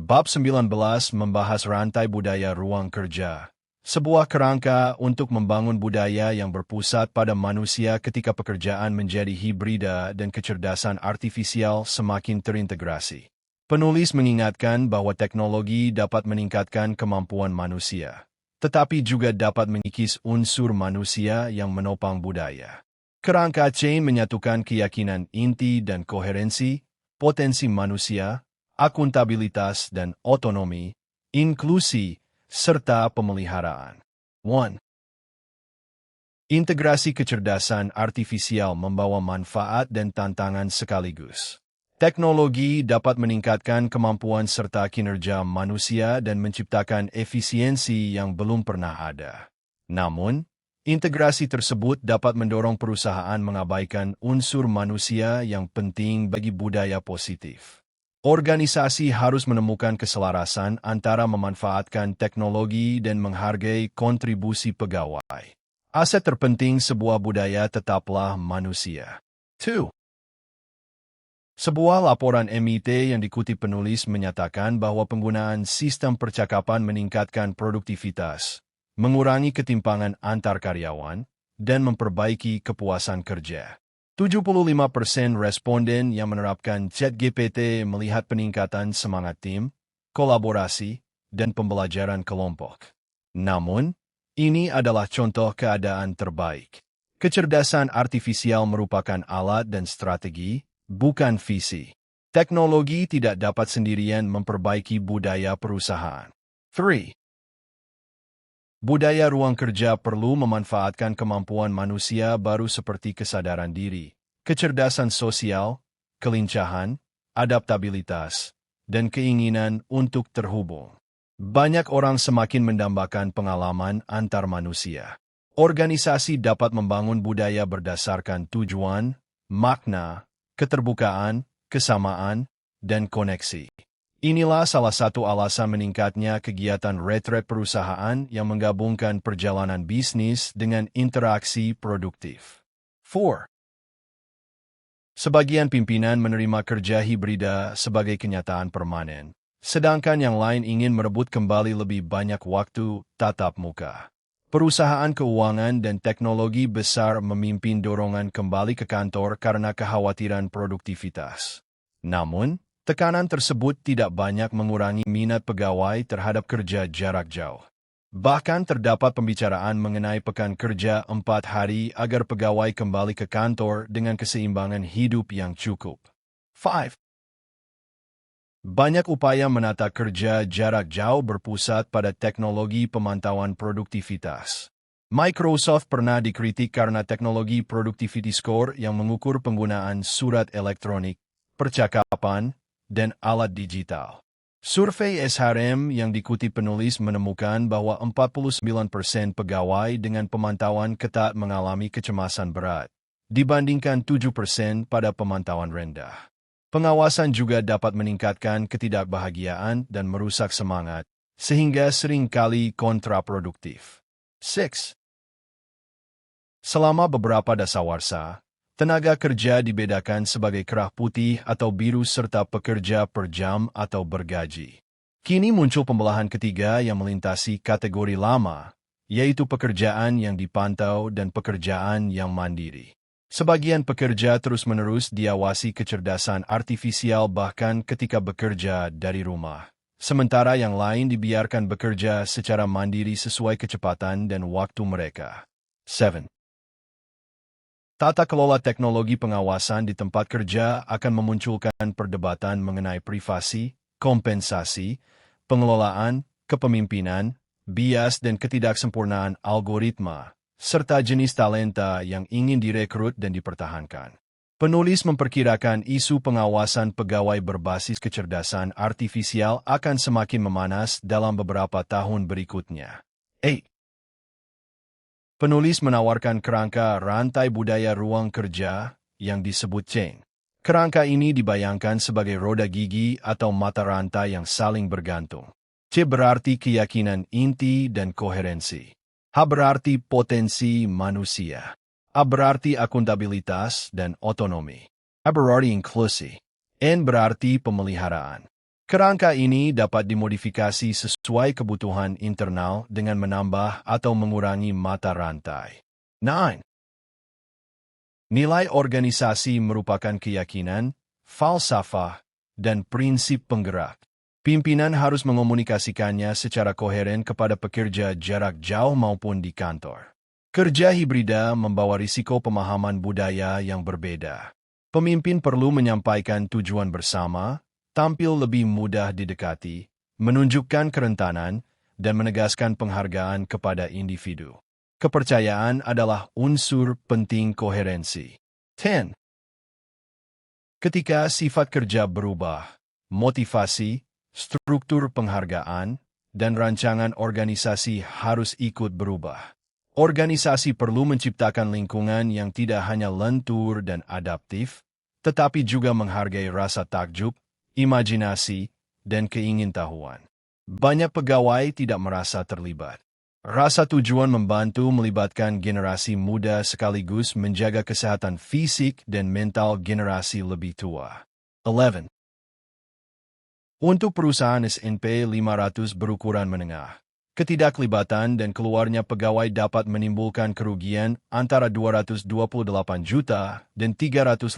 Bab 19 membahas rantai budaya ruang kerja. Sebuah kerangka untuk membangun budaya yang berpusat pada manusia ketika pekerjaan menjadi hibrida dan kecerdasan artifisial semakin terintegrasi. Penulis mengingatkan bahwa teknologi dapat meningkatkan kemampuan manusia, tetapi juga dapat mengikis unsur manusia yang menopang budaya. Kerangka Chain menyatukan keyakinan inti dan koherensi, potensi manusia, akuntabilitas dan otonomi, inklusi, serta pemeliharaan. 1. Integrasi kecerdasan artifisial membawa manfaat dan tantangan sekaligus. Teknologi dapat meningkatkan kemampuan serta kinerja manusia dan menciptakan efisiensi yang belum pernah ada. Namun, integrasi tersebut dapat mendorong perusahaan mengabaikan unsur manusia yang penting bagi budaya positif. Organisasi harus menemukan keselarasan antara memanfaatkan teknologi dan menghargai kontribusi pegawai. Aset terpenting sebuah budaya tetaplah manusia. 2. Sebuah laporan MIT yang dikutip penulis menyatakan bahwa penggunaan sistem percakapan meningkatkan produktivitas, mengurangi ketimpangan antar karyawan, dan memperbaiki kepuasan kerja. 75% responden yang menerapkan ChatGPT melihat peningkatan semangat tim, kolaborasi, dan pembelajaran kelompok. Namun, ini adalah contoh keadaan terbaik. Kecerdasan artifisial merupakan alat dan strategi, bukan visi. Teknologi tidak dapat sendirian memperbaiki budaya perusahaan. 3. Budaya ruang kerja perlu memanfaatkan kemampuan manusia baru seperti kesadaran diri, kecerdasan sosial, kelincahan, adaptabilitas, dan keinginan untuk terhubung. Banyak orang semakin mendambakan pengalaman antar manusia. Organisasi dapat membangun budaya berdasarkan tujuan, makna, keterbukaan, kesamaan, dan koneksi. Inilah salah satu alasan meningkatnya kegiatan retret perusahaan yang menggabungkan perjalanan bisnis dengan interaksi produktif. 4. Sebagian pimpinan menerima kerja hibrida sebagai kenyataan permanen, sedangkan yang lain ingin merebut kembali lebih banyak waktu tatap muka. Perusahaan keuangan dan teknologi besar memimpin dorongan kembali ke kantor karena kekhawatiran produktivitas. Namun, tekanan tersebut tidak banyak mengurangi minat pegawai terhadap kerja jarak jauh. Bahkan terdapat pembicaraan mengenai pekan kerja 4 hari agar pegawai kembali ke kantor dengan keseimbangan hidup yang cukup. 5. Banyak upaya menata kerja jarak jauh berpusat pada teknologi pemantauan produktivitas. Microsoft pernah dikritik karena teknologi Productivity Score yang mengukur penggunaan surat elektronik, percakapan, dan alat digital. Survei SHRM yang dikutip penulis menemukan bahwa 49% pegawai dengan pemantauan ketat mengalami kecemasan berat, dibandingkan 7% pada pemantauan rendah. Pengawasan juga dapat meningkatkan ketidakbahagiaan dan merusak semangat, sehingga seringkali kontraproduktif. 6. Selama beberapa dasawarsa, tenaga kerja dibedakan sebagai kerah putih atau biru serta pekerja per jam atau bergaji. Kini muncul pembelahan ketiga yang melintasi kategori lama, yaitu pekerjaan yang dipantau dan pekerjaan yang mandiri. Sebagian pekerja terus-menerus diawasi kecerdasan artifisial bahkan ketika bekerja dari rumah, sementara yang lain dibiarkan bekerja secara mandiri sesuai kecepatan dan waktu mereka. 7. Tata kelola teknologi pengawasan di tempat kerja akan memunculkan perdebatan mengenai privasi, kompensasi, pengelolaan, kepemimpinan, bias dan ketidaksempurnaan algoritma, serta jenis talenta yang ingin direkrut dan dipertahankan. Penulis memperkirakan isu pengawasan pegawai berbasis kecerdasan artifisial akan semakin memanas dalam beberapa tahun berikutnya. 8. Penulis menawarkan kerangka rantai budaya ruang kerja yang disebut Chain. Kerangka ini dibayangkan sebagai roda gigi atau mata rantai yang saling bergantung. C berarti keyakinan inti dan koherensi. H berarti potensi manusia. A berarti akuntabilitas dan otonomi. A berarti inklusi. N berarti pemeliharaan. Kerangka ini dapat dimodifikasi sesuai kebutuhan internal dengan menambah atau mengurangi mata rantai. 9. Nilai organisasi merupakan keyakinan, falsafah, dan prinsip penggerak. Pimpinan harus mengomunikasikannya secara koheren kepada pekerja jarak jauh maupun di kantor. Kerja hibrida membawa risiko pemahaman budaya yang berbeda. Pemimpin perlu menyampaikan tujuan bersama, tampil lebih mudah didekati, menunjukkan kerentanan, dan menegaskan penghargaan kepada individu. Kepercayaan adalah unsur penting koherensi. 10. Ketika sifat kerja berubah, motivasi, struktur penghargaan, dan rancangan organisasi harus ikut berubah. Organisasi perlu menciptakan lingkungan yang tidak hanya lentur dan adaptif, tetapi juga menghargai rasa takjub, imajinasi, dan keingintahuan. Banyak pegawai tidak merasa terlibat. Rasa tujuan membantu melibatkan generasi muda sekaligus menjaga kesehatan fisik dan mental generasi lebih tua. 11. Untuk perusahaan S&P 500 berukuran menengah, ketidaklibatan dan keluarnya pegawai dapat menimbulkan kerugian antara 228 juta dan 355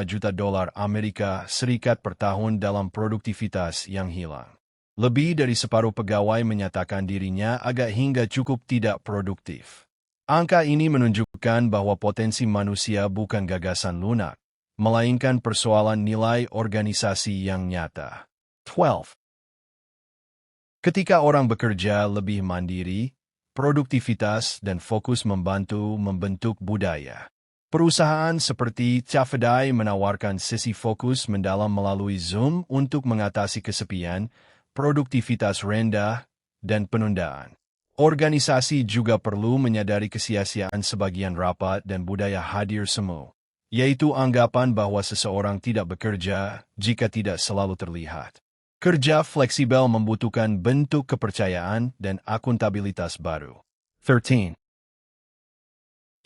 juta dolar Amerika Serikat per tahun dalam produktivitas yang hilang. Lebih dari separuh pegawai menyatakan dirinya agak hingga cukup tidak produktif. Angka ini menunjukkan bahwa potensi manusia bukan gagasan lunak, melainkan persoalan nilai organisasi yang nyata. 12. Ketika orang bekerja lebih mandiri, produktivitas dan fokus membantu membentuk budaya. Perusahaan seperti Cafedai menawarkan sesi fokus mendalam melalui Zoom untuk mengatasi kesepian, produktivitas rendah, dan penundaan. Organisasi juga perlu menyadari kesia-siaan sebagian rapat dan budaya hadir semu, yaitu anggapan bahwa seseorang tidak bekerja jika tidak selalu terlihat. Kerja fleksibel membutuhkan bentuk kepercayaan dan akuntabilitas baru. 13.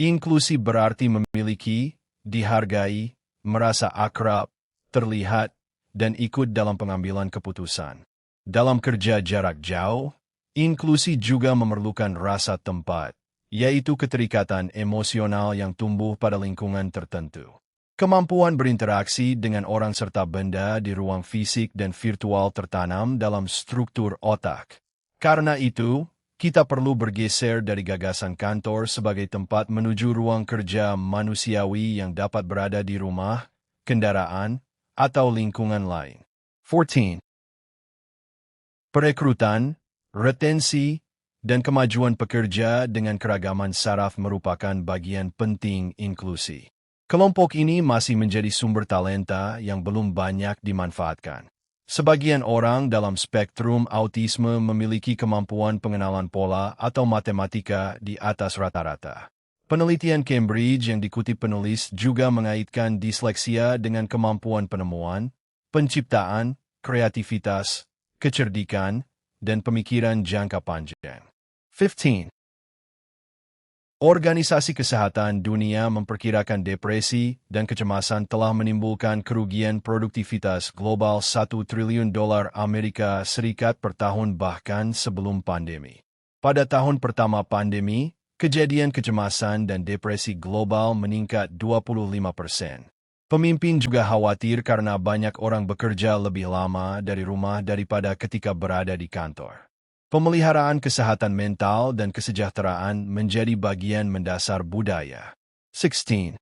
Inklusi berarti memiliki, dihargai, merasa akrab, terlihat, dan ikut dalam pengambilan keputusan. Dalam kerja jarak jauh, inklusi juga memerlukan rasa tempat, yaitu keterikatan emosional yang tumbuh pada lingkungan tertentu. Kemampuan berinteraksi dengan orang serta benda di ruang fisik dan virtual tertanam dalam struktur otak. Karena itu, kita perlu bergeser dari gagasan kantor sebagai tempat menuju ruang kerja manusiawi yang dapat berada di rumah, kendaraan, atau lingkungan lain. 14. Perekrutan, retensi, dan kemajuan pekerja dengan keragaman saraf merupakan bagian penting inklusi. Kelompok ini masih menjadi sumber talenta yang belum banyak dimanfaatkan. Sebagian orang dalam spektrum autisme memiliki kemampuan pengenalan pola atau matematika di atas rata-rata. Penelitian Cambridge yang dikutip penulis juga mengaitkan disleksia dengan kemampuan penemuan, penciptaan, kreativitas, kecerdikan, dan pemikiran jangka panjang. 15. Organisasi Kesehatan Dunia memperkirakan depresi dan kecemasan telah menimbulkan kerugian produktivitas global $1 triliun Amerika Serikat per tahun bahkan sebelum pandemi. Pada tahun pertama pandemi, kejadian kecemasan dan depresi global meningkat 25%. Pemimpin juga khawatir karena banyak orang bekerja lebih lama dari rumah daripada ketika berada di kantor. Pemeliharaan kesehatan mental dan kesejahteraan menjadi bagian mendasar budaya. 16.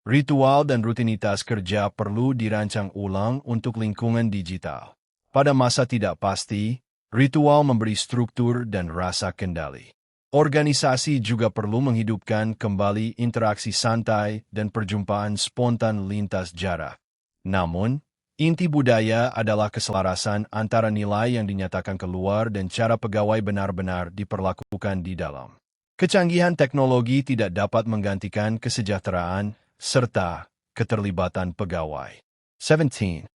Ritual dan rutinitas kerja perlu dirancang ulang untuk lingkungan digital. Pada masa tidak pasti, ritual memberi struktur dan rasa kendali. Organisasi juga perlu menghidupkan kembali interaksi santai dan perjumpaan spontan lintas jarak. Namun, inti budaya adalah keselarasan antara nilai yang dinyatakan keluar dan cara pegawai benar-benar diperlakukan di dalam. Kecanggihan teknologi tidak dapat menggantikan kesejahteraan serta keterlibatan pegawai. 17.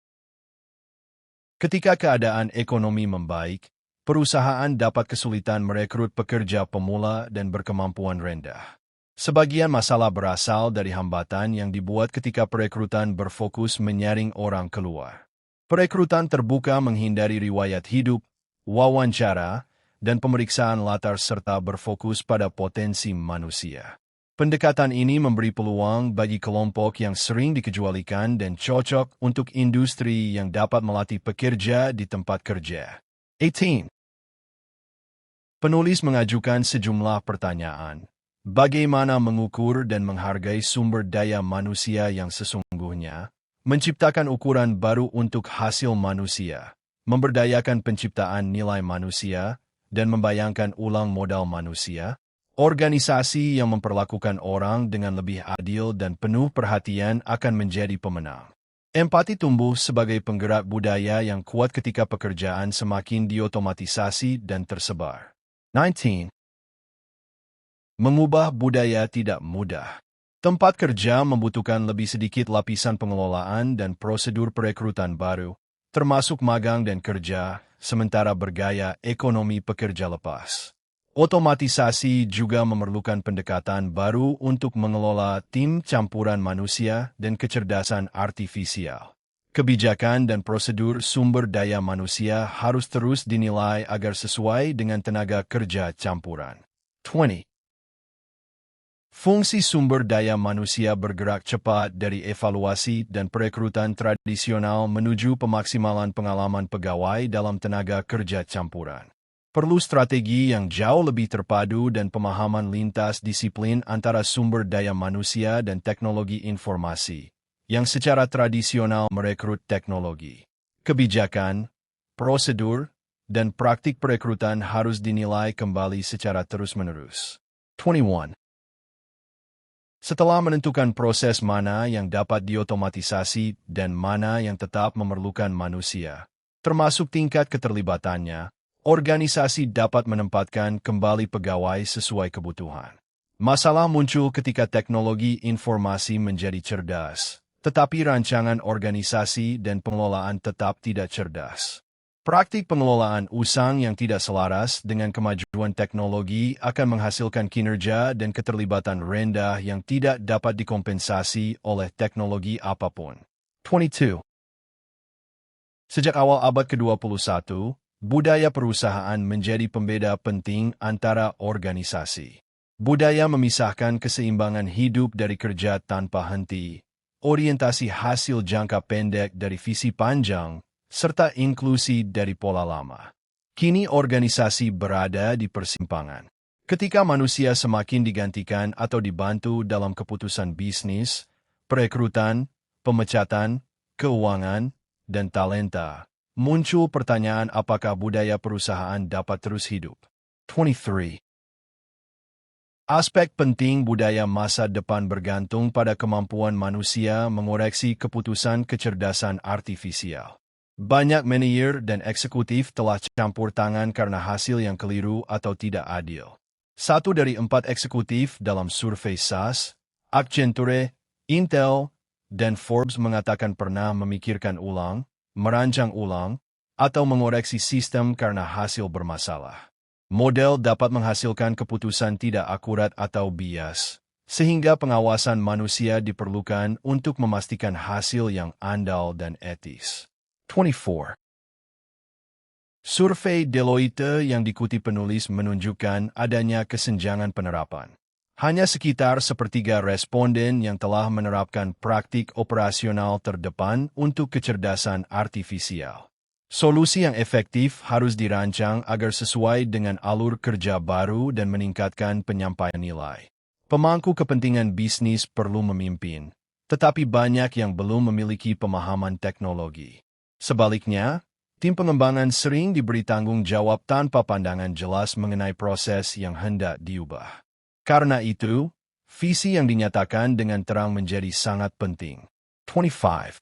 Ketika keadaan ekonomi membaik, perusahaan dapat kesulitan merekrut pekerja pemula dan berkemampuan rendah. Sebagian masalah berasal dari hambatan yang dibuat ketika perekrutan berfokus menyaring orang keluar. Perekrutan terbuka menghindari riwayat hidup, wawancara, dan pemeriksaan latar serta berfokus pada potensi manusia. Pendekatan ini memberi peluang bagi kelompok yang sering dikecualikan dan cocok untuk industri yang dapat melatih pekerja di tempat kerja. 18. Penulis mengajukan sejumlah pertanyaan. Bagaimana mengukur dan menghargai sumber daya manusia yang sesungguhnya? Menciptakan ukuran baru untuk hasil manusia, memberdayakan penciptaan nilai manusia, dan membayangkan ulang modal manusia. Organisasi yang memperlakukan orang dengan lebih adil dan penuh perhatian akan menjadi pemenang. Empati tumbuh sebagai penggerak budaya yang kuat ketika pekerjaan semakin diotomatisasi dan tersebar. 19. Mengubah budaya tidak mudah. Tempat kerja membutuhkan lebih sedikit lapisan pengelolaan dan prosedur perekrutan baru, termasuk magang dan kerja, sementara bergaya ekonomi pekerja lepas. Otomatisasi juga memerlukan pendekatan baru untuk mengelola tim campuran manusia dan kecerdasan artifisial. Kebijakan dan prosedur sumber daya manusia harus terus dinilai agar sesuai dengan tenaga kerja campuran. 20. Fungsi sumber daya manusia bergerak cepat dari evaluasi dan perekrutan tradisional menuju pemaksimalan pengalaman pegawai dalam tenaga kerja campuran. Perlu strategi yang jauh lebih terpadu dan pemahaman lintas disiplin antara sumber daya manusia dan teknologi informasi, yang secara tradisional merekrut teknologi. Kebijakan, prosedur, dan praktik perekrutan harus dinilai kembali secara terus-menerus. 21. Setelah menentukan proses mana yang dapat diotomatisasi dan mana yang tetap memerlukan manusia, termasuk tingkat keterlibatannya, organisasi dapat menempatkan kembali pegawai sesuai kebutuhan. Masalah muncul ketika teknologi informasi menjadi cerdas, tetapi rancangan organisasi dan pengelolaan tetap tidak cerdas. Praktik pengelolaan usang yang tidak selaras dengan kemajuan teknologi akan menghasilkan kinerja dan keterlibatan rendah yang tidak dapat dikompensasi oleh teknologi apapun. 22. Sejak awal abad ke-21, budaya perusahaan menjadi pembeda penting antara organisasi. Budaya memisahkan keseimbangan hidup dari kerja tanpa henti, orientasi hasil jangka pendek dari visi panjang, serta inklusi dari pola lama. Kini organisasi berada di persimpangan. Ketika manusia semakin digantikan atau dibantu dalam keputusan bisnis, perekrutan, pemecatan, keuangan, dan talenta, muncul pertanyaan apakah budaya perusahaan dapat terus hidup. 23. Aspek penting budaya masa depan bergantung pada kemampuan manusia mengoreksi keputusan kecerdasan artifisial. Banyak manajer dan eksekutif telah campur tangan karena hasil yang keliru atau tidak adil. 1 dari 4 eksekutif dalam survei SAS, Accenture, Intel, dan Forbes mengatakan pernah memikirkan ulang, merancang ulang, atau mengoreksi sistem karena hasil bermasalah. Model dapat menghasilkan keputusan tidak akurat atau bias, sehingga pengawasan manusia diperlukan untuk memastikan hasil yang andal dan etis. 24. Survei Deloitte yang dikutip penulis menunjukkan adanya kesenjangan penerapan. Hanya sekitar sepertiga responden yang telah menerapkan praktik operasional terdepan untuk kecerdasan artifisial. Solusi yang efektif harus dirancang agar sesuai dengan alur kerja baru dan meningkatkan penyampaian nilai. Pemangku kepentingan bisnis perlu memimpin, tetapi banyak yang belum memiliki pemahaman teknologi. Sebaliknya, tim pengembangan sering diberi tanggung jawab tanpa pandangan jelas mengenai proses yang hendak diubah. Karena itu, visi yang dinyatakan dengan terang menjadi sangat penting. 25.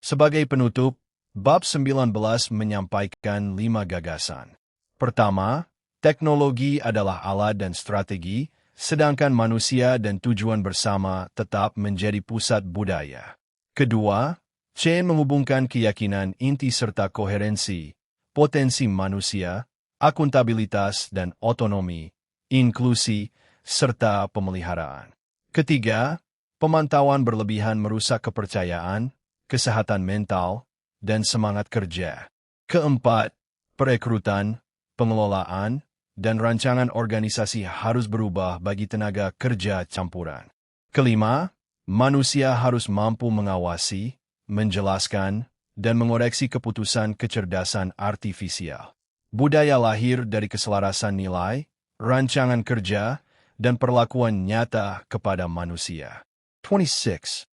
Sebagai penutup, bab 19 menyampaikan 5 gagasan. Pertama, teknologi adalah alat dan strategi, sedangkan manusia dan tujuan bersama tetap menjadi pusat budaya. Kedua, Chen menghubungkan keyakinan inti serta koherensi, potensi manusia, akuntabilitas dan otonomi, inklusi, serta pemeliharaan. Ketiga, pemantauan berlebihan merusak kepercayaan, kesehatan mental, dan semangat kerja. Keempat, perekrutan, pengelolaan, dan rancangan organisasi harus berubah bagi tenaga kerja campuran. Kelima, manusia harus mampu mengawasi, menjelaskan, dan mengoreksi keputusan kecerdasan artifisial. Budaya lahir dari keselarasan nilai, rancangan kerja, dan perlakuan nyata kepada manusia. 26.